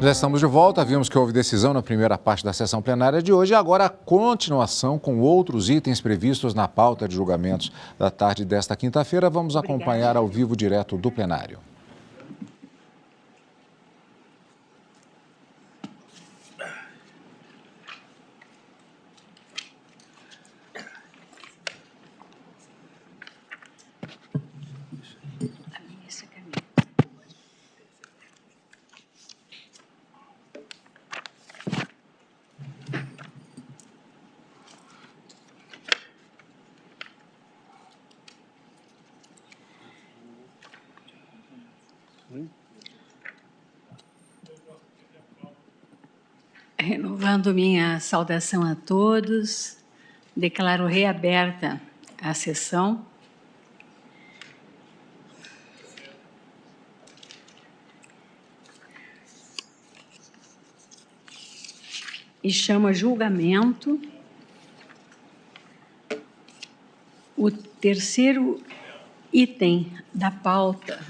Já estamos de volta, vimos que houve decisão na primeira parte da sessão plenária de hoje e agora a continuação com outros itens previstos na pauta de julgamentos da tarde desta quinta-feira. Vamos acompanhar ao vivo direto do plenário. Renovando minha saudação a todos, declaro reaberta a sessão. E chamo a julgamento o terceiro item da pauta,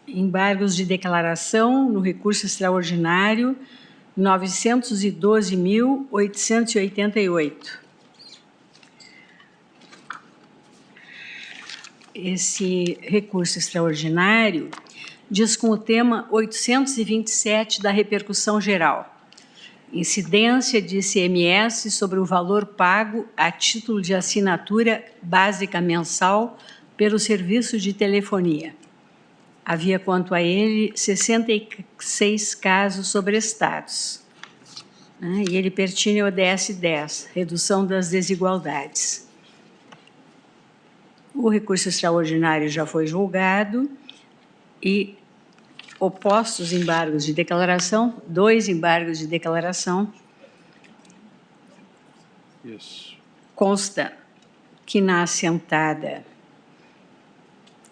embargos de declaração no recurso extraordinário 912.888. Esse recurso extraordinário diz com o tema 827 da repercussão geral, incidência de ICMS sobre o valor pago a título de assinatura básica mensal pelo serviço de telefonia. Havia, quanto a ele, 66 casos sobrestados. E ele pertine ao DS-10, redução das desigualdades. O recurso extraordinário já foi julgado e opostos embargos de declaração, 2 embargos de declaração. Isso. Consta que na assentada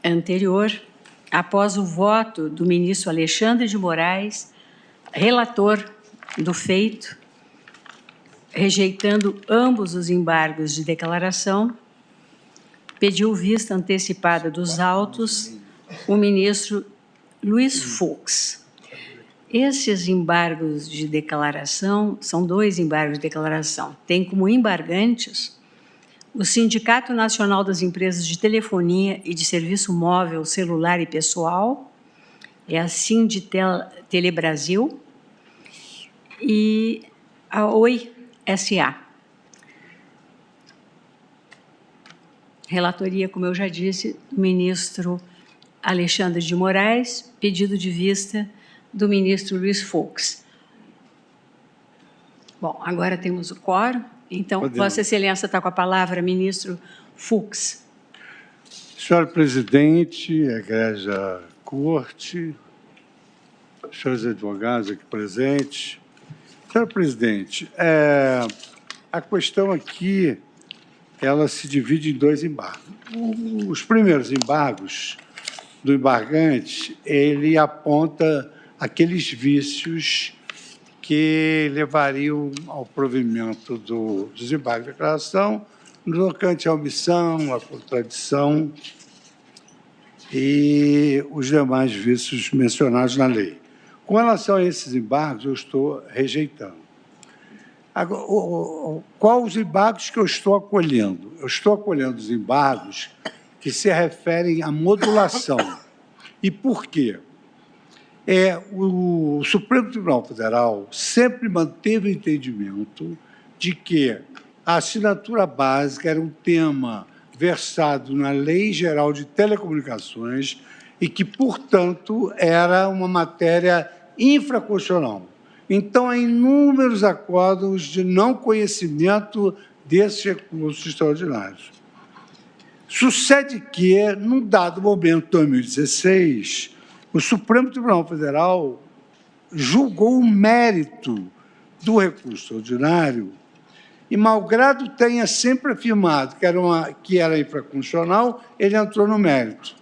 anterior, após o voto do ministro Alexandre de Moraes, relator do feito, rejeitando ambos os embargos de declaração, pediu vista antecipada dos autos o ministro Luiz Fux. Esses embargos de declaração, são 2 embargos de declaração, tem como embargantes o Sindicato Nacional das Empresas de Telefonia e de Serviço Móvel, Celular e Pessoal, é a Sinditelebrasil, e a Oi S.A. Relatoria, como eu já disse, do ministro Alexandre de Moraes, pedido de vista do ministro Luiz Fux. Bom, agora temos o quórum. Então, Podemos. Vossa Excelência está com a palavra, ministro Fux. Senhora Presidente, Egrégia Corte, senhores advogados aqui presentes. Senhora Presidente, a questão aqui, ela se divide em 2 embargos. Os primeiros embargos do embargante, ele aponta aqueles vícios que levariam ao provimento dos embargos de declaração, no tocante à omissão, à contradição e os demais vícios mencionados na lei. Com relação a esses embargos, eu estou rejeitando. Agora, qual os embargos que eu estou acolhendo? Eu estou acolhendo os embargos que se referem à modulação. E por quê? O Supremo Tribunal Federal sempre manteve o entendimento de que a assinatura básica era um tema versado na Lei Geral de Telecomunicações e que, portanto, era uma matéria infraconstitucional. Então, há inúmeros acordos de não conhecimento desses recursos extraordinários. Sucede que, num dado momento, 2016, o Supremo Tribunal Federal julgou o mérito do recurso extraordinário e, malgrado tenha sempre afirmado que era infraconstitucional, ele entrou no mérito.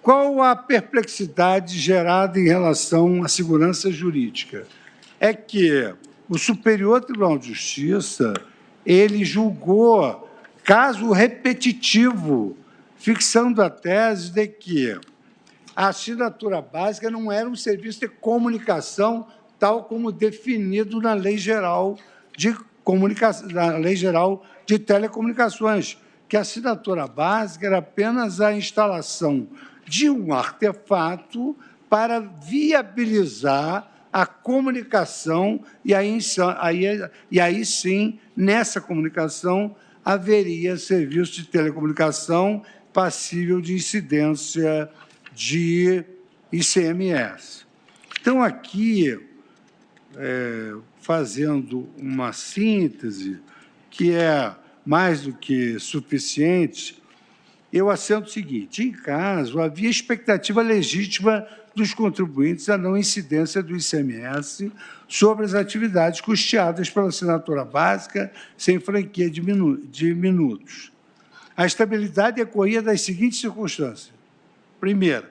Qual a perplexidade gerada em relação à segurança jurídica? É que o Superior Tribunal de Justiça, ele julgou caso repetitivo, fixando a tese de que a assinatura básica não era um serviço de comunicação tal como definido na Lei Geral de Telecomunicações, que a assinatura básica era apenas a instalação de um artefato para viabilizar a comunicação, e aí sim, nessa comunicação, haveria serviço de telecomunicação passível de incidência de ICMS. Então, aqui, fazendo uma síntese, que é mais do que suficiente, eu assento o seguinte: em caso, havia expectativa legítima dos contribuintes a não incidência do ICMS sobre as atividades custeadas pela assinatura básica sem franquia de minutos. A estabilidade decorria das seguintes circunstâncias. Primeiro,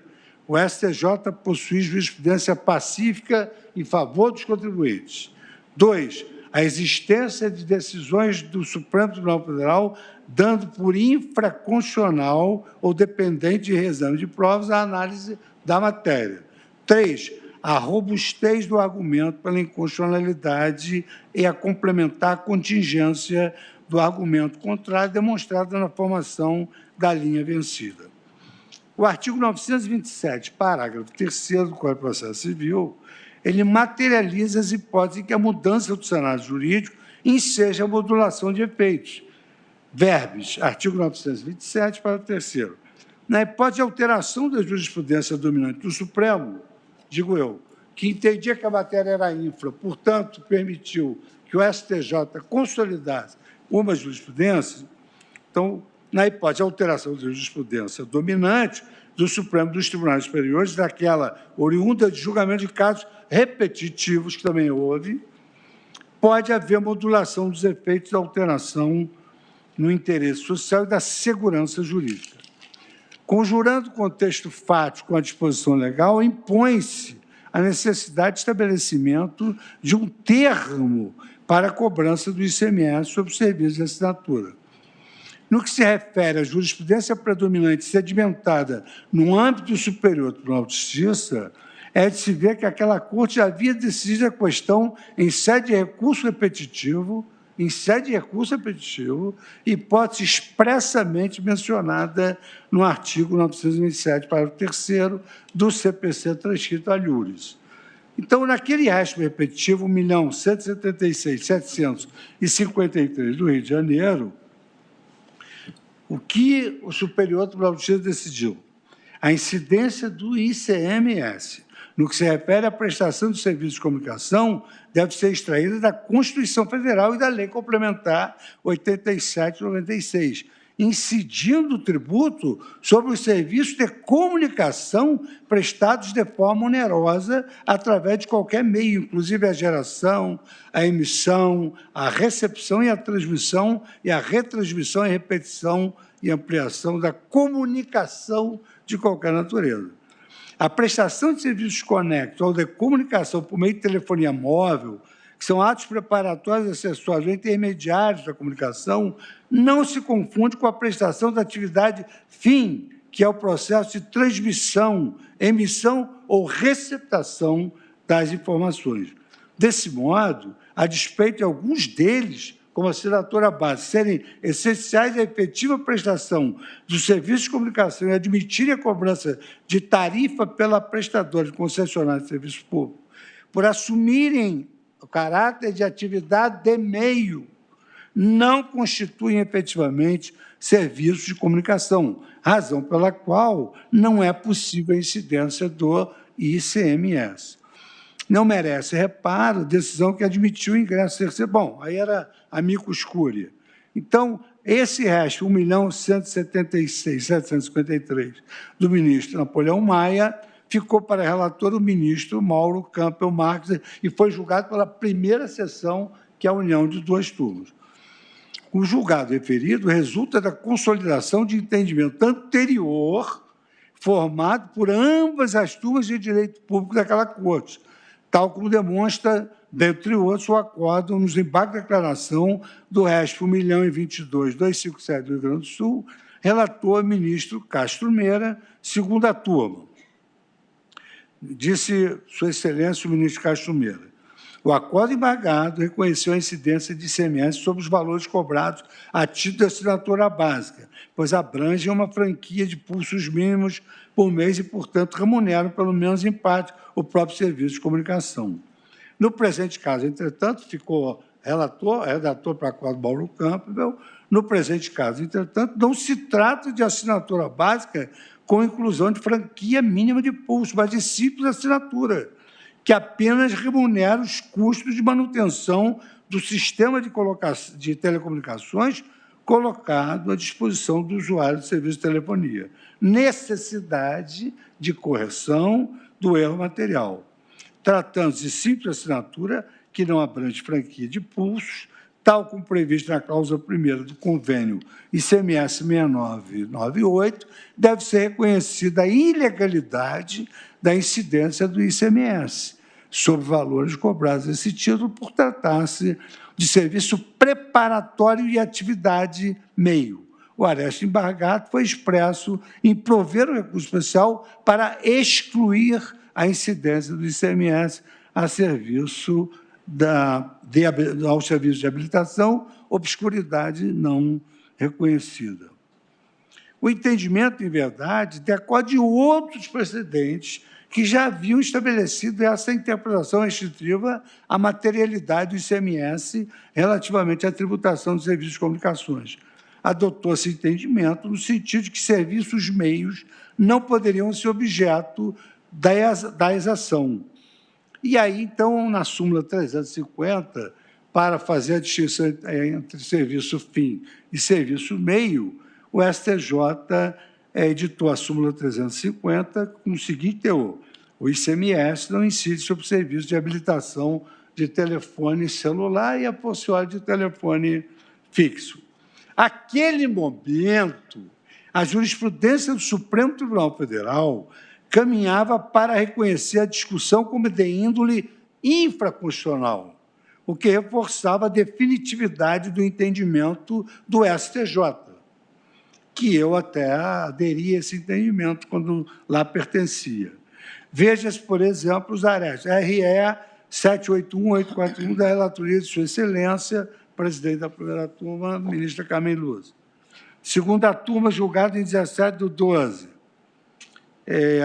o STJ possui jurisprudência pacífica em favor dos contribuintes. 2, a existência de decisões do Supremo Tribunal Federal dando por infraconstitucional ou dependente de reexame de provas a análise da matéria. 3, a robustez do argumento pela inconstitucionalidade e a complementar a contingência do argumento contrário demonstrada na formação da linha vencida. O artigo 927, parágrafo 3º do Código de Processo Civil, ele materializa as hipóteses em que a mudança do cenário jurídico enseja a modulação de efeitos. Verbes, artigo 927, parágrafo 3º. Na hipótese de alteração da jurisprudência dominante do Supremo, digo eu, que entendia que a matéria era infra, portanto, permitiu que o STJ consolidasse uma jurisprudência, então, na hipótese de alteração da jurisprudência dominante do Supremo dos Tribunais Superiores, daquela oriunda de julgamento de casos repetitivos, que também houve, pode haver modulação dos efeitos da alteração no interesse social e da segurança jurídica. Conjurando o contexto fático com a disposição legal, impõe-se a necessidade de estabelecimento de um termo para a cobrança do ICMS sobre serviços de assinatura. No que se refere à jurisprudência predominante sedimentada no âmbito superior do Tribunal de Justiça, é de se ver que aquela Corte já havia decidido a questão em sede de recurso repetitivo, hipótese expressamente mencionada no artigo 927, parágrafo 3º do CPC transcrito a Iures. Então, naquele resto repetitivo, 1.176.753 do Rio de Janeiro, o que o Superior Tribunal de Justiça decidiu? A incidência do ICMS, no que se refere à prestação de serviços de comunicação, deve ser extraída da Constituição Federal e da Lei Complementar 87/96, incidindo o tributo sobre os serviços de comunicação prestados de forma onerosa através de qualquer meio, inclusive a geração, a emissão, a recepção e a transmissão, e a retransmissão e repetição e ampliação da comunicação de qualquer natureza. A prestação de serviços conexos ou de comunicação por meio de telefonia móvel, que são atos preparatórios, acessórios ou intermediários da comunicação, não se confunde com a prestação da atividade fim, que é o processo de transmissão, emissão ou receptação das informações. Desse modo, a despeito de alguns deles, como a assinatura base, serem essenciais à efetiva prestação dos serviços de comunicação e admitirem a cobrança de tarifa pela prestadora de concessionária de serviço público, por assumirem o caráter de atividade de meio, não constituem efetivamente serviços de comunicação, razão pela qual não é possível a incidência do ICMS. Não merece reparo decisão que admitiu o ingresso terceiro. Bom, aí era amicus curiae. Então, esse resto, 1.176.753 do ministro Napoleão Maia, ficou para relator o ministro Mauro Campbell Marques e foi julgado pela primeira sessão, que é a união de duas turmas. O julgado referido resulta da consolidação de entendimento anterior formado por ambas as turmas de direito público daquela corte, tal como demonstra, dentre outros, o acordo nos embargos de declaração do resto 1.022.257 do Rio Grande do Sul, relator ministro Castro Meira, segunda turma. disse Sua Excelência o ministro Castro Meira, o acordo embargado reconheceu a incidência de ICMS sobre os valores cobrados a título de assinatura básica, pois abrangem uma franquia de pulsos mínimos por mês e, portanto, remuneram, pelo menos em parte, o próprio serviço de comunicação. No presente caso, entretanto, ficou redator para o acordo Mauro Campbell. No presente caso, entretanto, não se trata de assinatura básica com inclusão de franquia mínima de pulso, mas de simples assinatura, que apenas remunera os custos de manutenção do sistema de telecomunicações colocado à disposição do usuário do serviço de telefonia. Necessidade de correção do erro material. Tratando-se de simples assinatura, que não abrange franquia de pulsos, tal como previsto na cláusula 1ª do convênio ICMS 6998, deve ser reconhecida a ilegalidade da incidência do ICMS sobre valores cobrados nesse título por tratar-se de serviço preparatório e atividade meio. O areste embargado foi expresso em prover o recurso especial para excluir a incidência do ICMS ao serviço de habilitação, obscuridade não reconhecida. O entendimento, em verdade, decorre de outros precedentes que já haviam estabelecido essa interpretação restritiva à materialidade do ICMS relativamente à tributação dos serviços de comunicações. Adotou-se entendimento no sentido de que serviços meios não poderiam ser objeto da exação. E aí, então, na súmula 350, para fazer a distinção entre serviço fim e serviço meio, o STJ editou a súmula 350 com o seguinte teor: o ICMS não incide sobre o serviço de habilitação de telefone celular e a possuária de telefone fixo. Naquele momento, a jurisprudência do Supremo Tribunal Federal caminhava para reconhecer a discussão como de índole infraconstitucional, o que reforçava a definitividade do entendimento do STJ, que eu até aderi a esse entendimento quando lá pertencia. Veja-se, por exemplo, os arestos RE 781841 da relatoria de Sua Excelência, presidente da primeira turma, ministra Carmen Lúcia. Segunda turma, julgado em 17/12.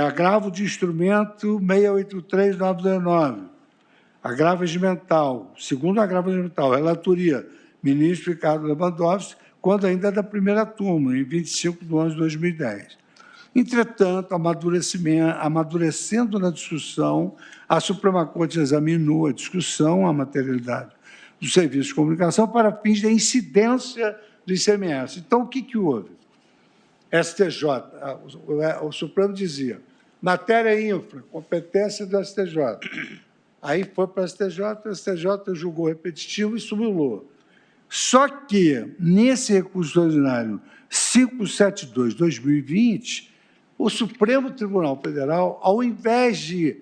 Agravo de instrumento 683919. Agravo regimental. Segundo agravo regimental, relatoria, ministro Ricardo Lewandowski, quando ainda da primeira turma, em 25/11/2010. Entretanto, amadurecendo na discussão, a Suprema Corte examinou a discussão, a materialidade do serviço de comunicação para fins de incidência do ICMS. Então, o que houve? STJ, o Supremo dizia, matéria infra, competência do STJ. Aí foi para o STJ julgou repetitivo e subulou. Só que, nesse recurso ordinário 572/2020, o Supremo Tribunal Federal, ao invés de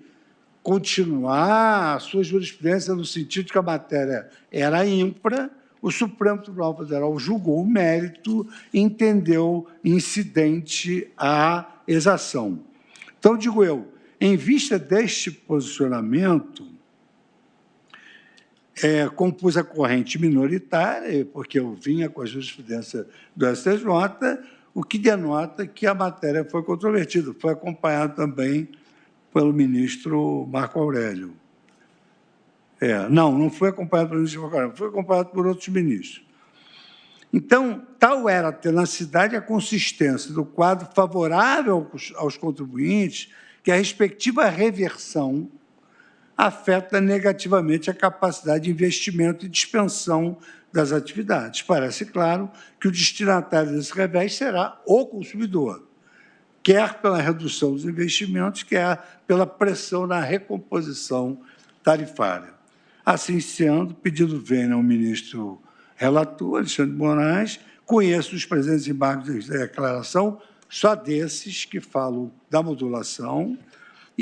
continuar a sua jurisprudência no sentido de que a matéria era infra, o Supremo Tribunal Federal julgou o mérito e entendeu incidente a exação. Então, digo eu, em vista deste posicionamento, compus a corrente minoritária, porque eu vinha com a jurisprudência do STJ, o que denota que a matéria foi controvertida, foi acompanhado também pelo ministro Marco Aurélio. Não foi acompanhado pelo ministro Marco Aurélio, foi acompanhado por outros ministros. Então, tal era a tenacidade e a consistência do quadro favorável aos contribuintes que a respectiva reversão afeta negativamente a capacidade de investimento e dispensão das atividades. Parece claro que o destinatário desse revés será o consumidor, quer pela redução dos investimentos, quer pela pressão na recomposição tarifária. Assim sendo, pedido vênia ao ministro relator, Alexandre de Moraes, conheço os presentes embargos de declaração, só desses que falam da modulação,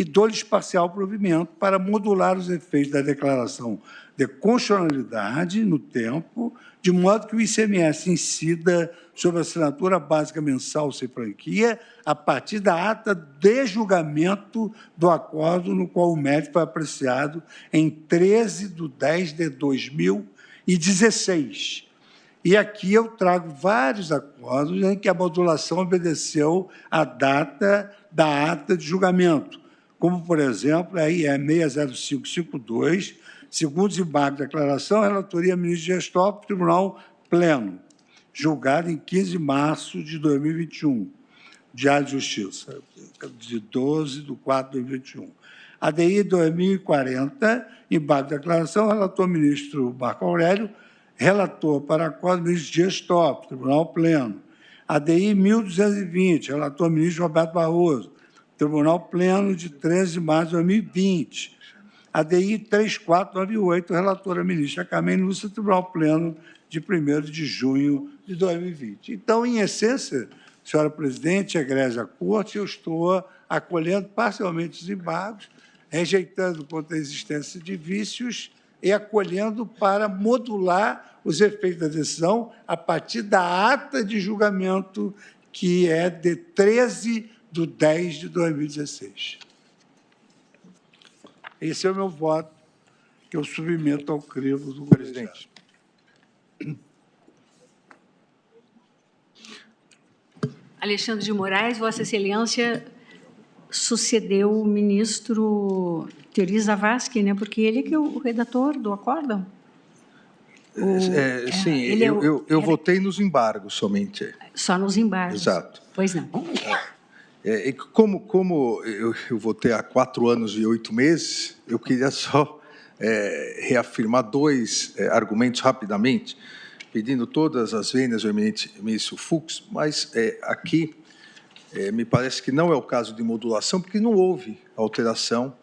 e dou-lhes parcial provimento para modular os efeitos da declaração de constitucionalidade no tempo, de modo que o ICMS incida sobre a assinatura básica mensal sem franquia a partir da ata de julgamento do acordo no qual o mérito foi apreciado em 13/10/2016. E aqui eu trago vários acordos em que a modulação obedeceu à data da ata de julgamento, como, por exemplo, aí é 60552, segundo desembargo da declaração, relatoria ministro gestor para o Tribunal Pleno, julgado em 15 de março de 2021, Diário de Justiça, de 12/4/2021. ADI 2040, embargo da declaração, relator ministro Marco Aurélio, relator para acordo ministro Dias Toffoli, Tribunal Pleno. ADI 1220, relator ministro Roberto Barroso, Tribunal Pleno de 13 de março de 2020. ADI 3498, relatora ministra Carmen Lúcia, Tribunal Pleno de 1º de junho de 2020. Então, em essência, senhora presidente, egrégia corte, eu estou acolhendo parcialmente os embargos, rejeitando contra a existência de vícios e acolhendo para modular os efeitos da decisão a partir da ata de julgamento, que é de 13/10/2016. Esse é o meu voto, que eu submeto ao crivo do presidente. Alexandre de Moraes, Vossa Excelência sucedeu o ministro Teori Zavascki, né? Porque ele que é o redator do acórdão. Sim, eu votei nos embargos somente. Só nos embargos. Exato. Pois não. Como eu votei há 4 anos e 8 meses, eu queria só reafirmar 2 argumentos rapidamente, pedindo todas as vênias ao eminente ministro Fux, mas aqui me parece que não é o caso de modulação, porque não houve alteração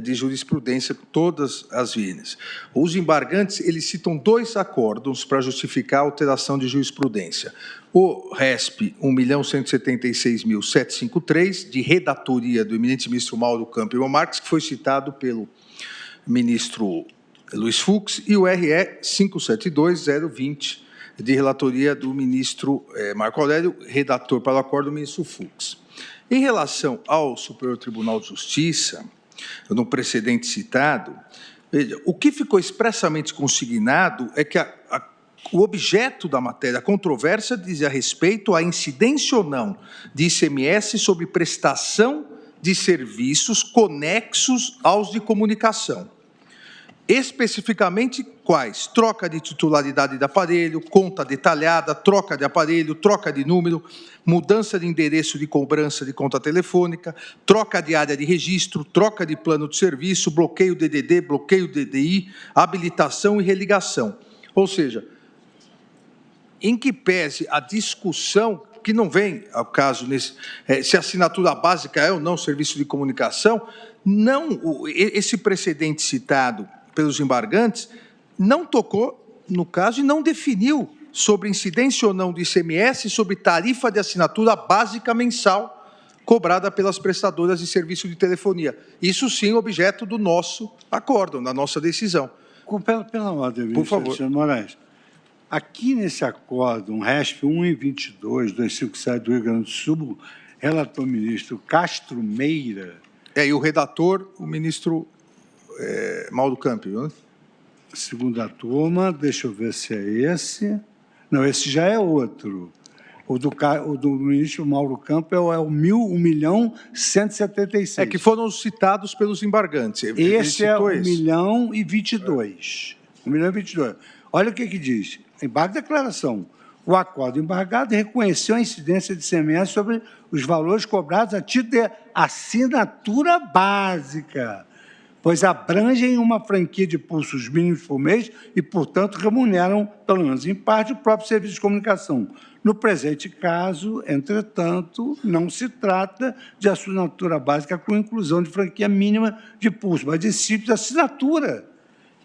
de jurisprudência com todas as vênias. Os embargantes, eles citam 2 acórdons para justificar a alteração de jurisprudência. O RESP 1.176.753, de redatoria do eminente ministro Mauro Campbell Marques, que foi citado pelo ministro Luiz Fux, e o RE 572.020, de relatoria do ministro Marco Aurélio, redator para o acordo do ministro Fux. Em relação ao Superior Tribunal de Justiça, no precedente citado, veja, o que ficou expressamente consignado é que o objeto da matéria controvérsia dizia respeito à incidência ou não de ICMS sobre prestação de serviços conexos aos de comunicação. Especificamente quais? Troca de titularidade de aparelho, conta detalhada, troca de aparelho, troca de número, mudança de endereço de cobrança de conta telefônica, troca de área de registro, troca de plano de serviço, bloqueio DDD, bloqueio DDI, habilitação e religação. Ou seja, em que pese a discussão, que não vem ao caso se a assinatura básica é ou não serviço de comunicação, esse precedente citado pelos embargantes não tocou no caso e não definiu sobre incidência ou não do ICMS sobre tarifa de assinatura básica mensal cobrada pelas prestadoras de serviço de telefonia. Isso sim objeto do nosso acórdão, da nossa decisão. Pela ordem, por favor. Senhor Moraes, aqui nesse acórdão, RESP 1/22/257 do Rio Grande do Sul, relator ministro Castro Meira. E o redator, o ministro Mauro Campbell, né? Segunda turma, deixa eu ver se é esse. Não, esse já é outro. O do ministro Mauro Campbell é o 1.176.000. Que foram citados pelos embargantes. Esse é 1.022.000. 1.022.000. Olha o que diz. Embargo de declaração. O acordo embargado reconheceu a incidência de ICMS sobre os valores cobrados a título de assinatura básica, pois abrangem uma franquia de pulsos mínimos por mês e, portanto, remuneram, pelo menos em parte, o próprio serviço de comunicação. No presente caso, entretanto, não se trata de assinatura básica com inclusão de franquia mínima de pulso, mas de simples assinatura,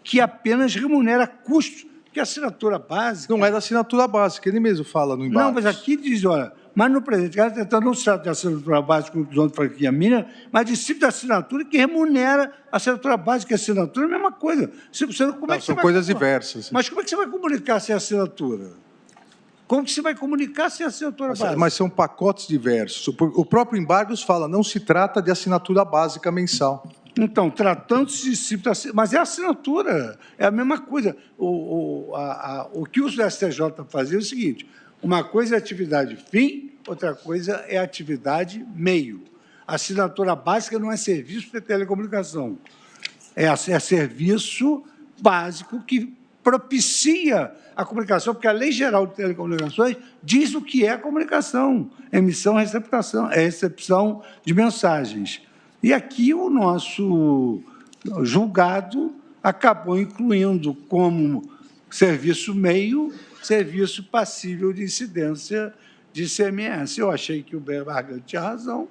que apenas remunera custos Porque a assinatura básica... Não é da assinatura básica, ele mesmo fala no embargo. Não, mas aqui diz, olha, mas no presente caso, então não se trata de assinatura básica com conclusão de franquia mínima, mas de tipo de assinatura que remunera a assinatura básica e a assinatura, é a mesma coisa. São coisas diversas. Mas como é que você vai comunicar sem assinatura? Como que você vai comunicar sem assinatura básica? Mas são pacotes diversos. O próprio embargos fala, não se trata de assinatura básica mensal. Então, tratando-se de simples, mas é assinatura, é a mesma coisa. O que o STJ está fazendo é o seguinte, uma coisa é atividade fim, outra coisa é atividade meio. A assinatura básica não é serviço de telecomunicação, é serviço básico que propicia a comunicação, porque a Lei Geral de Telecomunicações diz o que é a comunicação, emissão e recepção de mensagens. E aqui o nosso julgado acabou incluindo como serviço meio, serviço passível de incidência de ICMS. Eu achei que o Bargante tinha razão,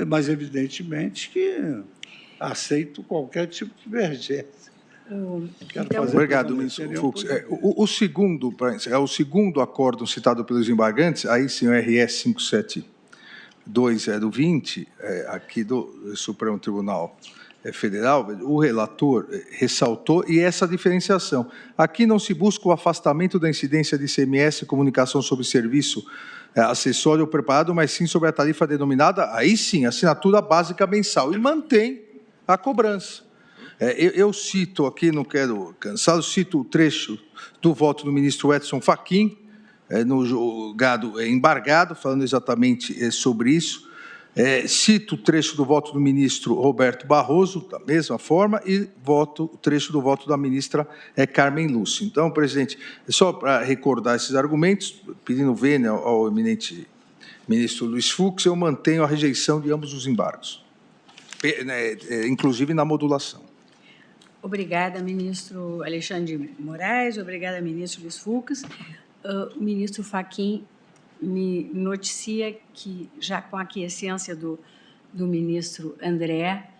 mas evidentemente que aceito qualquer tipo de divergência. Obrigado, ministro Fux. O segundo acordo citado pelos embargantes, aí sim o RS 572/20, aqui do Supremo Tribunal Federal, o relator ressaltou, e essa diferenciação. Aqui não se busca o afastamento da incidência de ICMS e comunicação sobre serviço acessório ou preparado, mas sim sobre a tarifa denominada, aí sim, assinatura básica mensal, e mantém a cobrança. Eu cito aqui, não quero cansá-lo, cito o trecho do voto do ministro Edson Fachin, no julgado embargado, falando exatamente sobre isso. Cito o trecho do voto do ministro Roberto Barroso, da mesma forma, e o trecho do voto da ministra Carmen Lúcia. Então, presidente, só para recordar esses argumentos, pedindo vênia ao eminente ministro Luiz Fux, eu mantenho a rejeição de ambos os embargos, inclusive na modulação. Obrigada, ministro Alexandre de Moraes. Obrigada, ministro Luiz Fux. O ministro Fachin me noticia que, já com a aquiescência do ministro André,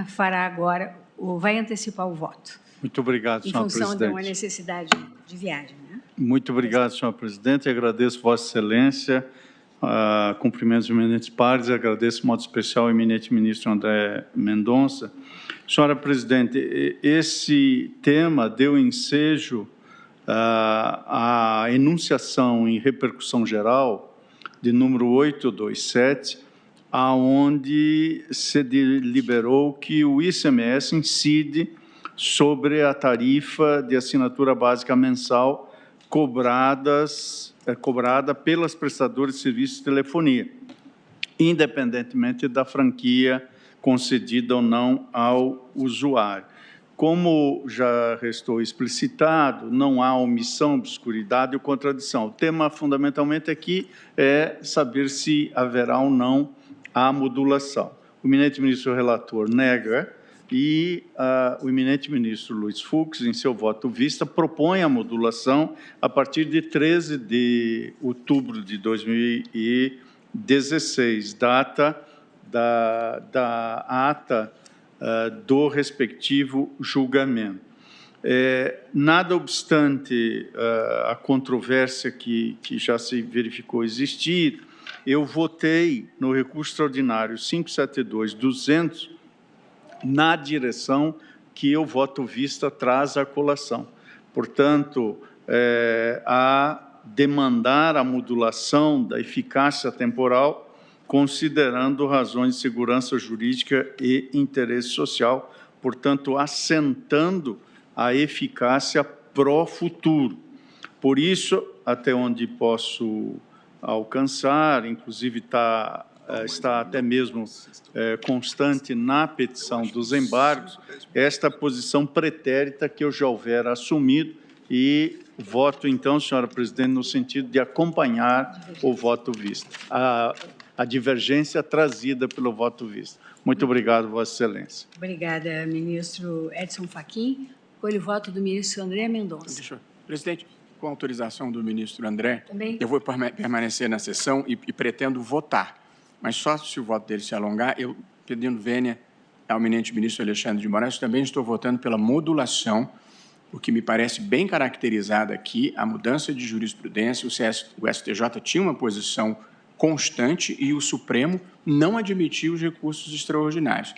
fará agora, ou vai antecipar o voto. Muito obrigado, senhora presidente. Em função de uma necessidade de viagem. Muito obrigado, senhora presidente. Agradeço Vossa Excelência, cumprimentos dos eminentes pares, agradeço de modo especial ao eminente ministro André Mendonça. Senhora presidente, esse tema deu ensejo à enunciação em repercussão geral de número 827, aonde se deliberou que o ICMS incide sobre a tarifa de assinatura básica mensal cobrada pelas prestadoras de serviços de telefonia, independentemente da franquia concedida ou não ao usuário. Como já restou explicitado, não há omissão, obscuridade ou contradição. O tema, fundamentalmente, aqui é saber se haverá ou não a modulação. O eminente ministro relator nega e o eminente ministro Luiz Fux, em seu voto vista, propõe a modulação a partir de 13 de outubro de 2016, data da ata do respectivo julgamento. Nada obstante a controvérsia que já se verificou existir, eu votei no recurso extraordinário 572/200 na direção que o voto vista traz à colação. Portanto, a demandar a modulação da eficácia temporal, considerando razões de segurança jurídica e interesse social, portanto, assentando a eficácia pró-futuro. Por isso, até onde posso alcançar, inclusive está até mesmo constante na petição dos embargos, esta posição pretérita que eu já houver assumido e voto, então, senhora presidente, no sentido de acompanhar o voto vista, a divergência trazida pelo voto vista. Muito obrigado, Vossa Excelência. Obrigada, ministro Edson Fachin. Colho o voto do ministro André Mendonça. Presidente, com autorização do ministro André, também. Eu vou permanecer na sessão e pretendo votar, mas só se o voto dele se alongar, eu, pedindo vênia ao eminente ministro Alexandre de Moraes, também estou votando pela modulação porque me parece bem caracterizada aqui a mudança de jurisprudência. O STJ tinha uma posição constante e o Supremo não admitiu os recursos extraordinários.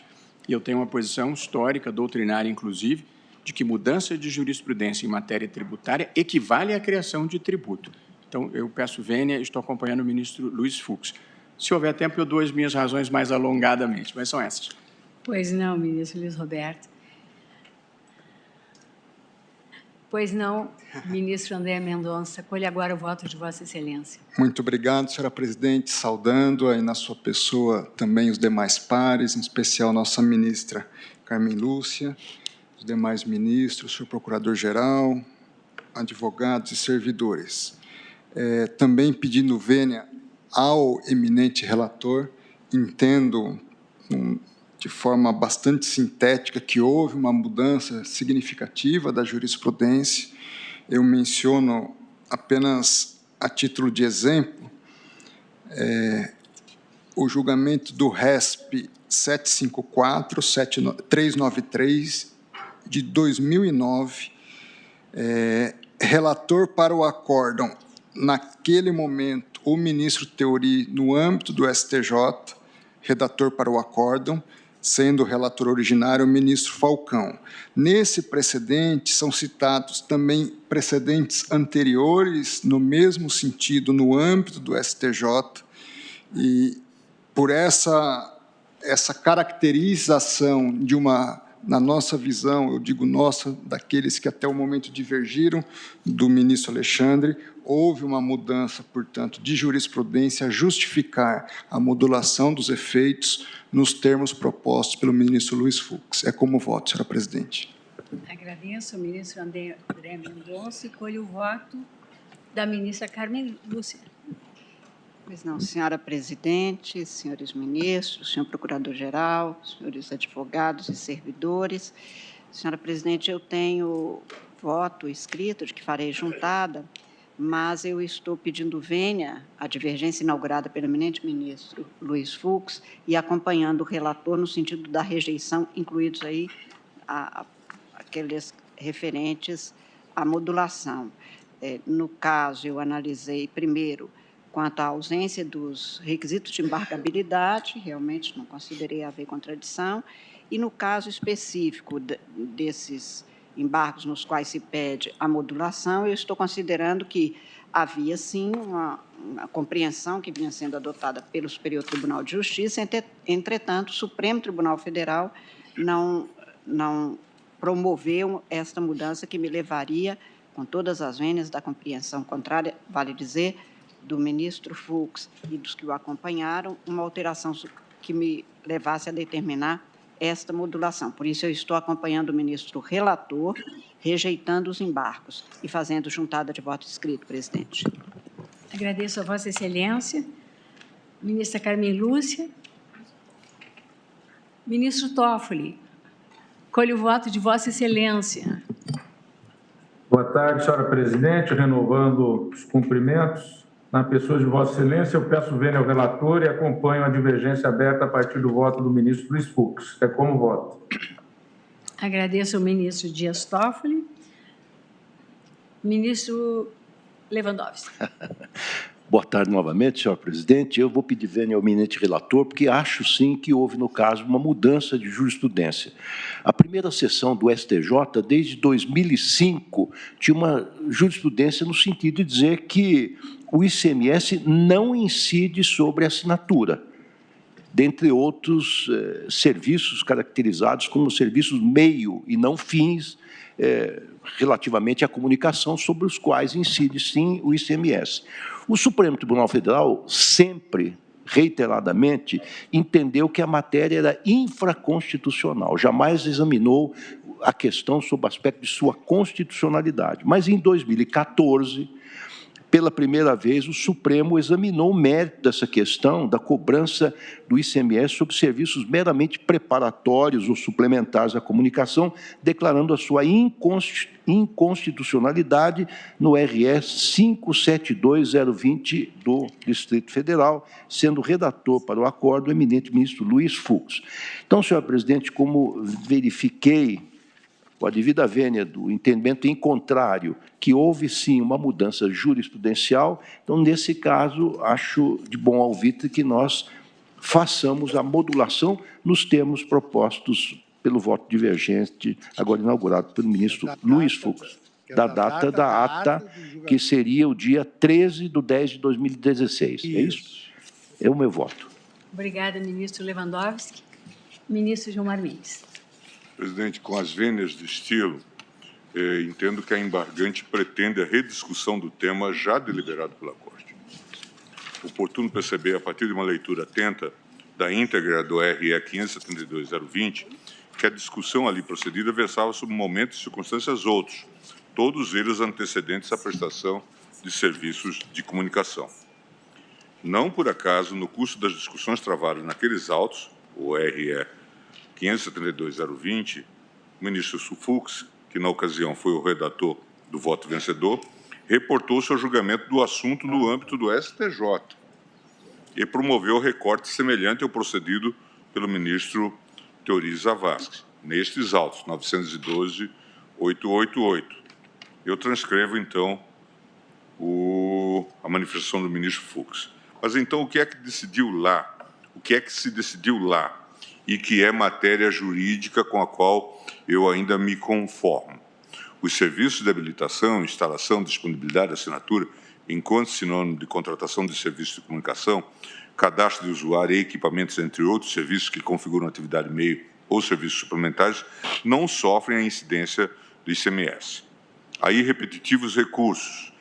E eu tenho uma posição histórica, doutrinária, inclusive, de que mudança de jurisprudência em matéria tributária equivale à criação de tributo. Então, eu peço vênia e estou acompanhando o ministro Luiz Fux. Se houver tempo, eu dou as minhas razões mais alongadamente, mas são essas. Pois não, ministro Luiz Roberto. Pois não, ministro André Mendonça. Colhe agora o voto de Vossa Excelência. Muito obrigado, senhora presidente, saudando aí na sua pessoa também os demais pares, em especial nossa ministra Carmen Lúcia, os demais ministros, senhor procurador-geral, advogados e servidores. Também pedindo vênia ao eminente relator, entendo de forma bastante sintética que houve uma mudança significativa da jurisprudência. Eu menciono apenas a título de exemplo o julgamento do RESP 754-393 de 2009, relator para o acórdão, naquele momento, o ministro Theory, no âmbito do STJ, redator para o acórdão, sendo o relator originário o ministro Falcão. Nesse precedente, são citados também precedentes anteriores, no mesmo sentido, no âmbito do STJ, e por essa caracterização de uma, na nossa visão, eu digo nossa, daqueles que até o momento divergiram, do ministro Alexandre, houve uma mudança, portanto, de jurisprudência a justificar a modulação dos efeitos nos termos propostos pelo ministro Luiz Fux. É como voto, senhora presidente. Agradeço ao ministro André Mendonça e colho o voto da ministra Carmen Lúcia. Pois não, senhora presidente, senhores ministros, senhor procurador-geral, senhores advogados e servidores. Senhora presidente, eu tenho voto escrito de que farei juntada, mas eu estou pedindo vênia à divergência inaugurada pelo eminente ministro Luiz Fux e acompanhando o relator no sentido da rejeição, incluídos aí aqueles referentes à modulação. No caso, eu analisei primeiro quanto à ausência dos requisitos de embargabilidade, realmente não considerei haver contradição, e no caso específico desses embargos nos quais se pede a modulação, eu estou considerando que havia, sim, uma compreensão que vinha sendo adotada pelo Superior Tribunal de Justiça, entretanto, o Supremo Tribunal Federal não promoveu esta mudança que me levaria, com todas as vênias da compreensão contrária, vale dizer, do ministro Fux e dos que o acompanharam, uma alteração que me levasse a determinar esta modulação. Por isso, eu estou acompanhando o ministro relator, rejeitando os embargos e fazendo juntada de voto escrito, presidente. Agradeço a Vossa Excelência. Ministra Carmen Lúcia. Ministro Toffoli, colho o voto de Vossa Excelência. Boa tarde, senhora presidente. Renovando os cumprimentos. Na pessoa de Vossa Excelência, eu peço vênia ao relator e acompanho a divergência aberta a partir do voto do ministro Luiz Fux. É como voto. Agradeço ao ministro Dias Toffoli. Ministro Lewandowski. Boa tarde novamente, senhor presidente. Eu vou pedir vênia ao eminente relator, porque acho, sim, que houve, no caso, uma mudança de jurisprudência. A primeira sessão do STJ, desde 2005, tinha uma jurisprudência no sentido de dizer que o ICMS não incide sobre a assinatura, dentre outros serviços caracterizados como serviços meio e não fins, relativamente à comunicação, sobre os quais incide, sim, o ICMS. O Supremo Tribunal Federal sempre, reiteradamente, entendeu que a matéria era infraconstitucional, jamais examinou a questão sob o aspecto de sua constitucionalidade. Mas, em 2014, pela primeira vez, o Supremo examinou o mérito dessa questão da cobrança do ICMS sobre serviços meramente preparatórios ou suplementares à comunicação, declarando a sua inconstitucionalidade no RS 572020 do Distrito Federal, sendo redator para o acordo o eminente ministro Luiz Fux. Então, senhor presidente, como verifiquei com a devida vênia do entendimento em contrário, que houve, sim, uma mudança jurisprudencial. Então, nesse caso, acho de bom alvitre que nós façamos a modulação nos termos propostos pelo voto divergente, agora inaugurado pelo ministro Luiz Fux, da data da ata, que seria o dia 13/10/2016. É isso? É o meu voto. Obrigada, ministro Lewandowski. Ministro Gilmar Mendes. Presidente, com as vênias de estilo, entendo que a embargante pretende a rediscussão do tema já deliberado pela Corte. Oportuno perceber, a partir de uma leitura atenta da íntegra do RE 572-020, que a discussão ali procedida versava sobre momentos e circunstâncias outros, todos eles antecedentes à prestação de serviços de comunicação. Não por acaso, no curso das discussões travadas naqueles autos, o RE 572-020, o ministro Fux, que na ocasião foi o redator do voto vencedor, reportou seu julgamento do assunto no âmbito do STJ e promoveu recorte semelhante ao procedido pelo ministro Teori Zavascki, nestes autos, 912-888. Eu transcrevo, então, a manifestação do ministro Fux. Mas, então, o que é que decidiu lá? O que é que se decidiu lá? E que é matéria jurídica com a qual eu ainda me conformo. Os serviços de habilitação, instalação, disponibilidade, assinatura, enquanto sinônimo de contratação de serviços de comunicação, cadastro de usuário e equipamentos, entre outros serviços que configuram atividade meio ou serviços suplementares, não sofrem a incidência do ICMS. Aí, repetitivos recursos.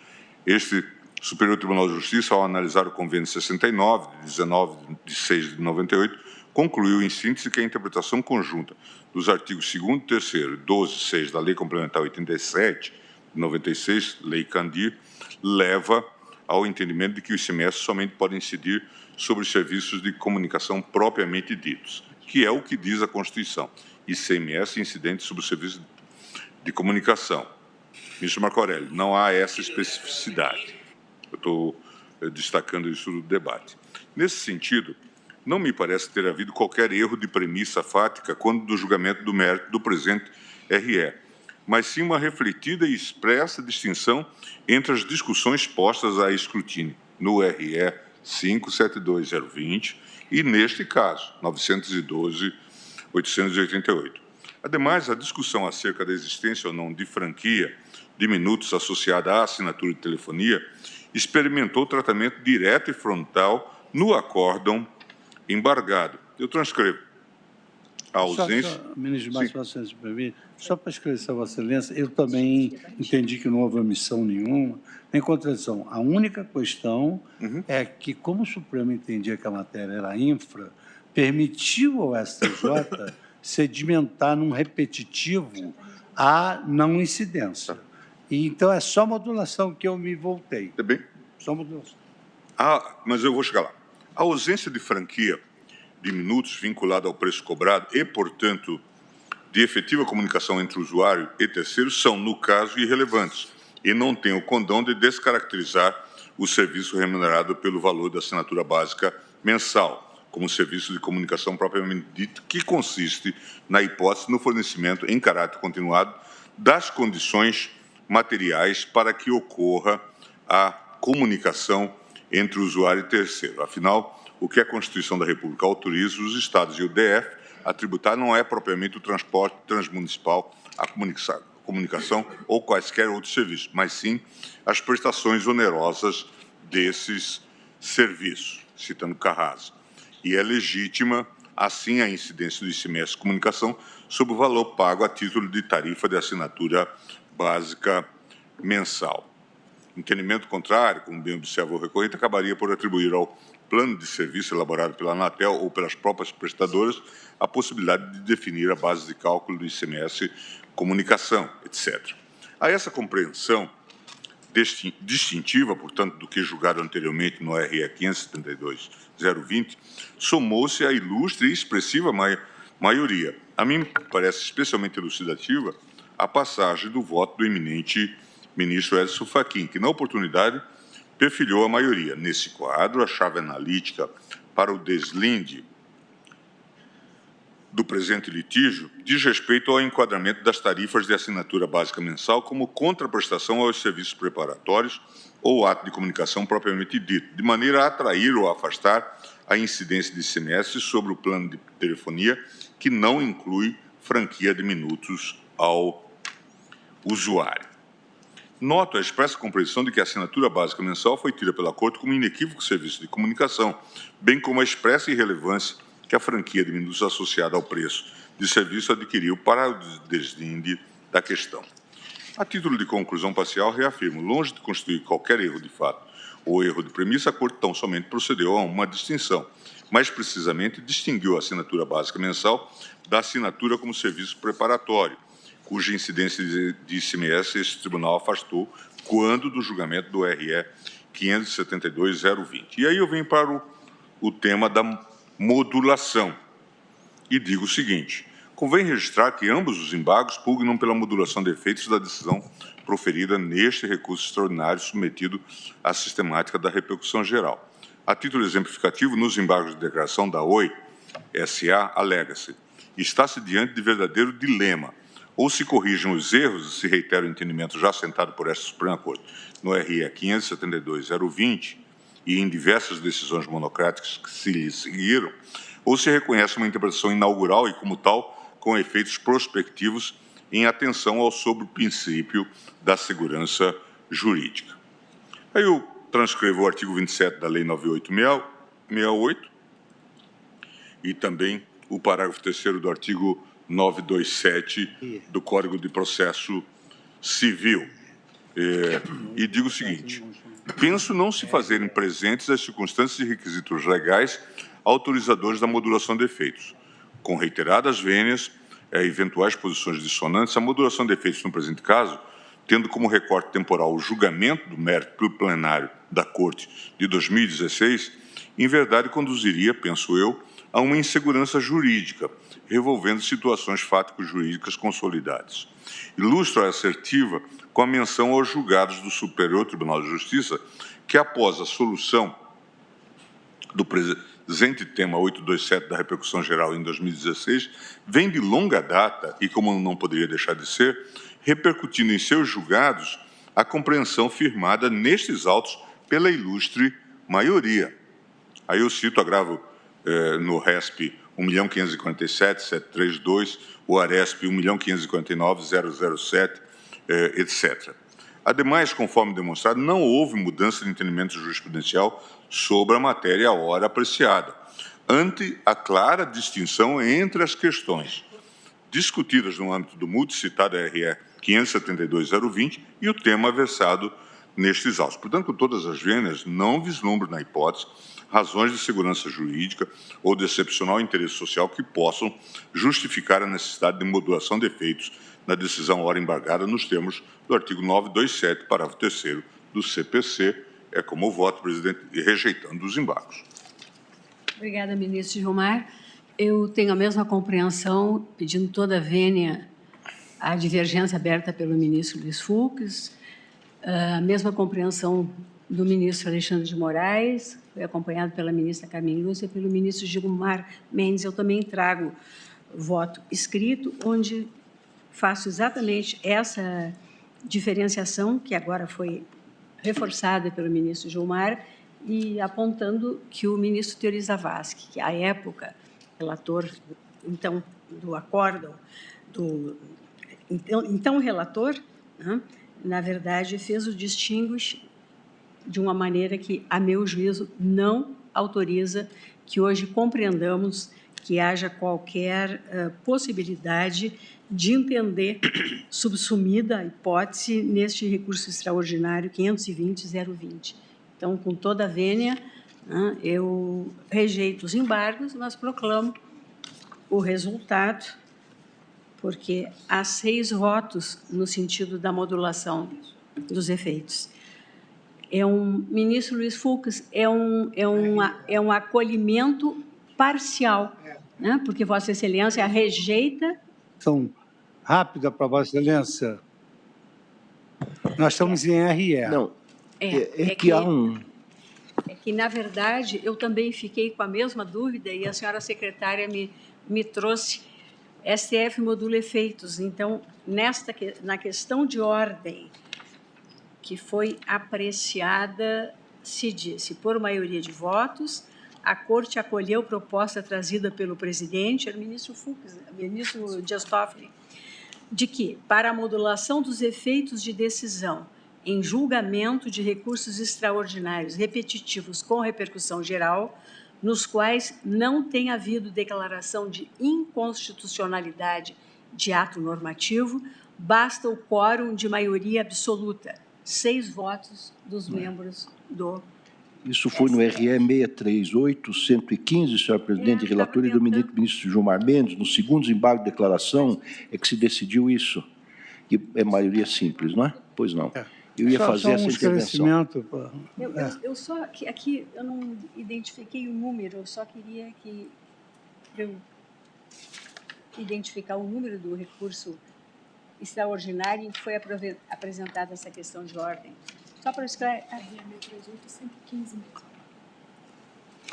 Este Superior Tribunal de Justiça, ao analisar o convênio 69, de 19/6/98, concluiu, em síntese, que a interpretação conjunta dos artigos 2º, 3º e 12, 6 da Lei Complementar 87, de 96, Lei Candir, leva ao entendimento de que o ICMS somente pode incidir sobre os serviços de comunicação propriamente ditos, que é o que diz a Constituição. ICMS incidente sobre o serviço de comunicação. Ministro Marco Aurélio, não há essa especificidade. Eu estou destacando isso no debate. Nesse sentido, não me parece ter havido qualquer erro de premissa fática quando do julgamento do mérito do presente RE, mas sim uma refletida e expressa distinção entre as discussões postas a escrutínio no RE 572-020 e, neste caso, 912-888. Ademais, a discussão acerca da existência ou não de franquia de minutos associada à assinatura de telefonia experimentou tratamento direto e frontal no acórdão embargado. Eu transcrevo. A ausência... Ministro Márcio Vasconcelos, se permite, só para esclarecer a Vossa Excelência, eu também entendi que não houve omissão nenhuma, nem contradição. A única questão é que, como o Supremo entendia que a matéria era infra, permitiu ao STJ sedimentar num repetitivo a não incidência. E, então, é só modulação que eu me voltei. Tá bem? Só modulação. Mas eu vou chegar lá. A ausência de franquia de minutos vinculada ao preço cobrado e, portanto, de efetiva comunicação entre o usuário e terceiros são, no caso, irrelevantes e não têm o condão de descaracterizar o serviço remunerado pelo valor da assinatura básica mensal, como serviço de comunicação propriamente dito, que consiste, na hipótese, no fornecimento em caráter continuado das condições materiais para que ocorra a comunicação entre o usuário e terceiro. Afinal, o que a Constituição da República autoriza os Estados e o DF a tributar não é propriamente o transporte transmunicipal, a comunicação ou quaisquer outros serviços, mas sim as prestações onerosas desses serviços, citando Carrasa. E é legítima, assim, a incidência do ICMS comunicação sobre o valor pago a título de tarifa de assinatura básica mensal. Entendimento contrário, como bem observa o recorrente, acabaria por atribuir ao plano de serviço elaborado pela Anatel ou pelas próprias prestadoras a possibilidade de definir a base de cálculo do ICMS comunicação, etc. A essa compreensão distintiva, portanto, do que julgado anteriormente no RE 572-020, somou-se a ilustre e expressiva maioria. A mim parece especialmente elucidativa a passagem do voto do eminente ministro Edson Fachin, que, na oportunidade, perfilhou a maioria. Nesse quadro, a chave analítica para o deslinde do presente litígio diz respeito ao enquadramento das tarifas de assinatura básica mensal como contraprestação aos serviços preparatórios ou ato de comunicação propriamente dito, de maneira a atrair ou afastar a incidência de ICMS sobre o plano de telefonia, que não inclui franquia de minutos ao usuário. Noto a expressa compreensão de que a assinatura básica mensal foi tida pela Corte como inequívoco serviço de comunicação, bem como a expressa irrelevância que a franquia de minutos associada ao preço de serviço adquiriu para o deslinde da questão. A título de conclusão parcial, reafirmo, longe de constituir qualquer erro de fato ou erro de premissa, a Corte tão somente procedeu a uma distinção. Mais precisamente, distinguiu a assinatura básica mensal da assinatura como serviço preparatório, cuja incidência de ICMS esse tribunal afastou quando do julgamento do RE 572.020. E aí eu venho para o tema da modulação. E digo o seguinte: convém registrar que ambos os embargos pugnam pela modulação de efeitos da decisão proferida neste recurso extraordinário submetido à sistemática da repercussão geral. A título exemplificativo, nos embargos de declaração da Oi S.A., alega-se: está-se diante de verdadeiro dilema. Ou se corrigem os erros e se reitera o entendimento já assentado por esta Suprema Corte no RE 572.020 e em diversas decisões monocráticas que se lhe seguiram, ou se reconhece uma interpretação inaugural e, como tal, com efeitos prospectivos em atenção ao sobre-princípio da segurança jurídica. Aí eu transcrevo o artigo 27 da Lei 9868 e também o parágrafo 3º do artigo 927 do Código de Processo Civil. E digo o seguinte: penso não se fazerem presentes as circunstâncias e requisitos legais autorizadores da modulação de efeitos. Com reiteradas vênias, eventuais posições dissonantes, a modulação de efeitos no presente caso, tendo como recorte temporal o julgamento do mérito pelo plenário da Corte de 2016, em verdade conduziria, penso eu, a uma insegurança jurídica, revolvendo situações fático-jurídicas consolidadas. Ilustro a assertiva com a menção aos julgados do Superior Tribunal de Justiça, que após a solução do presente tema 827 da repercussão geral em 2016, vem de longa data, e como não poderia deixar de ser, repercutindo em seus julgados a compreensão firmada nestes autos pela ilustre maioria. Aí eu cito agravo no RESP 1.547.732, o ARESP 1.549.007, etc. Ademais, conforme demonstrado, não houve mudança de entendimento jurisprudencial sobre a matéria à hora apreciada, ante a clara distinção entre as questões discutidas no âmbito do multicitado RE 572.020 e o tema versado nestes autos. Portanto, com todas as vênias, não vislumbro na hipótese razões de segurança jurídica ou de excepcional interesse social que possam justificar a necessidade de modulação de efeitos na decisão ora embargada nos termos do artigo 927, parágrafo 3º do CPC. É como eu voto, presidente, rejeitando os embargos. Obrigada, ministro Gilmar. Eu tenho a mesma compreensão, pedindo toda a vênia à divergência aberta pelo ministro Luiz Fux, a mesma compreensão do ministro Alexandre de Moraes, foi acompanhado pela ministra Carmen Lúcia e pelo ministro Gilmar Mendes. Eu também trago voto escrito, onde faço exatamente essa diferenciação, que agora foi reforçada pelo ministro Gilmar, e apontando que o ministro Teori Zavascki, que à época, relator, então, do acórdão, então relator, né, na verdade, fez o distinguish de uma maneira que, a meu juízo, não autoriza que hoje compreendamos que haja qualquer possibilidade de entender subsumida a hipótese neste recurso extraordinário 520.020. Então, com toda a vênia, né, eu rejeito os embargos, mas proclamo o resultado, porque há 6 votos no sentido da modulação dos efeitos. Ministro Luiz Fux, é um acolhimento parcial, né? Porque Vossa Excelência rejeita... Rápida para Vossa Excelência. Nós estamos em RE. Não, que há um... É que, na verdade, eu também fiquei com a mesma dúvida e a senhora secretária me me trouxe STF modula efeitos. Então, na questão de ordem que foi apreciada, se disse, por maioria de votos, a Corte acolheu proposta trazida pelo presidente, era o ministro Fux, ministro Dias Toffoli, de que, para a modulação dos efeitos de decisão em julgamento de recursos extraordinários repetitivos com repercussão geral, nos quais não tem havido declaração de inconstitucionalidade de ato normativo, basta o quórum de maioria absoluta, 6 votos dos membros do... Isso foi no RE 638-115, senhor presidente, relator e do ministro Gilmar Mendes, no segundo desembargo de declaração, é que se decidiu isso. E é maioria simples, não é? Pois não. Eu ia fazer essa intervenção. Eu só, aqui eu não identifiquei o número, eu só queria que eu identificar o número do recurso extraordinário em que foi apresentada essa questão de ordem. Só para esclarecer.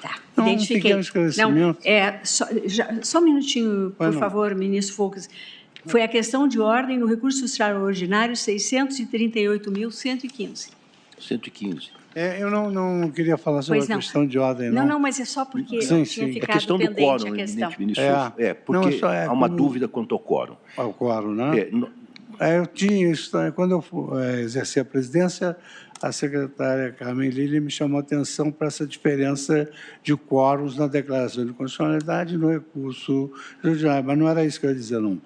Tá, identifiquei. Não, só um minutinho, por favor, ministro Fux. Foi a questão de ordem no recurso extraordinário 638.115. 115. Eu não queria falar sobre a questão de ordem, não. Não, mas é só porque eu tinha ficado a questão do quórum, eminente ministro. Porque há uma dúvida quanto ao quórum. Ao quórum, né? Eu tinha isso, quando eu exerci a presidência, a secretária Carmen Lili me chamou a atenção para essa diferença de quórums na declaração de constitucionalidade e no recurso judiciário, mas não era isso que eu ia dizer, não.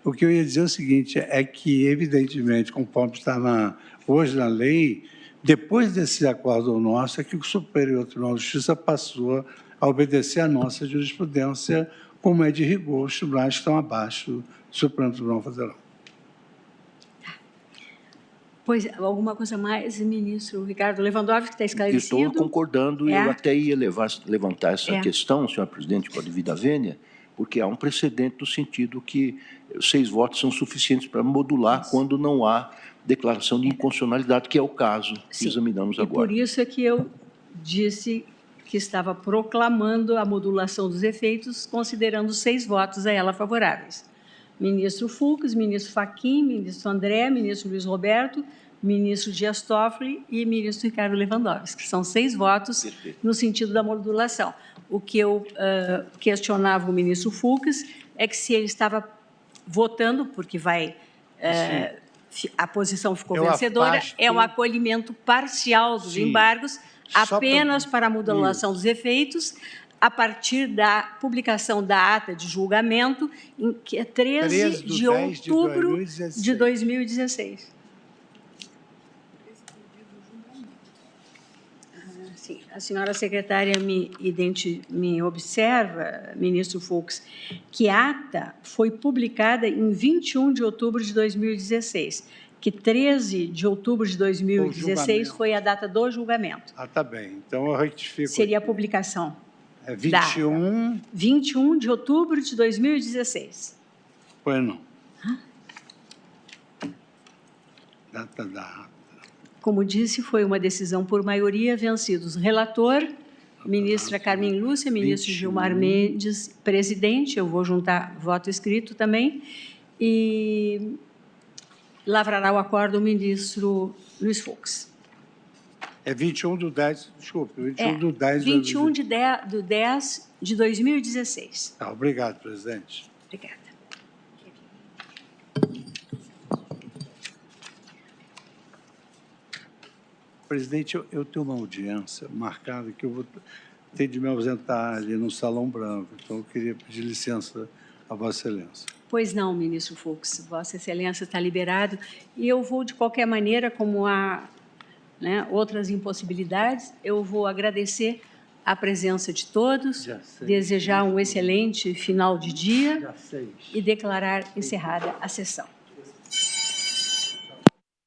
O que eu ia dizer é o seguinte, é que, evidentemente, conforme está hoje na lei, depois desse acordo nosso, é que o Superior Tribunal de Justiça passou a obedecer à nossa jurisprudência, como é de rigor, os tribunais que estão abaixo do Supremo Tribunal Federal. Pois, alguma coisa mais, ministro Ricardo Lewandowski, que está esclarecido? Estou concordando, eu até ia levantar essa questão, senhor presidente, com a devida vênia, porque há um precedente no sentido que 6 votos são suficientes para modular quando não há declaração de inconstitucionalidade, que é o caso que examinamos agora. Por isso é que eu disse que estava proclamando a modulação dos efeitos, considerando 6 votos a ela favoráveis. Ministro Fux, ministro Fachin, ministro André, ministro Luiz Roberto, ministro Dias Toffoli e ministro Ricardo Lewandowski, que são 6 votos no sentido da modulação. O que eu questionava o ministro Fux é que se ele estava votando, porque a posição ficou vencedora, é um acolhimento parcial dos embargos, apenas para a modulação dos efeitos, a partir da publicação da ata de julgamento, que é 13 de outubro de 2016. Sim, a senhora secretária me observa, ministro Fux, que a ata foi publicada em 21 de outubro de 2016, que 13 de outubro de 2016 foi a data do julgamento. Ah, tá bem. Então, eu rectifico. Seria a publicação. 21... 21 de outubro de 2016. Pois não. Data da ata. Como disse, foi uma decisão por maioria, vencidos relator, ministra Carmen Lúcia, ministro Gilmar Mendes, presidente, eu vou juntar voto escrito também, e lavrará o acordo o ministro Luiz Fux. É 21 de 10, desculpe, 21 de 10 de 21 de 10 de 2016. Obrigado, presidente. Obrigada. Presidente, eu tenho uma audiência marcada que eu vou ter de me ausentar ali no Salão Branco, então eu queria pedir licença a Vossa Excelência. Pois não, ministro Fux, Vossa Excelência está liberado, e eu vou, de qualquer maneira, como há outras impossibilidades, eu vou agradecer a presença de todos, desejar um excelente final de dia e declarar encerrada a sessão.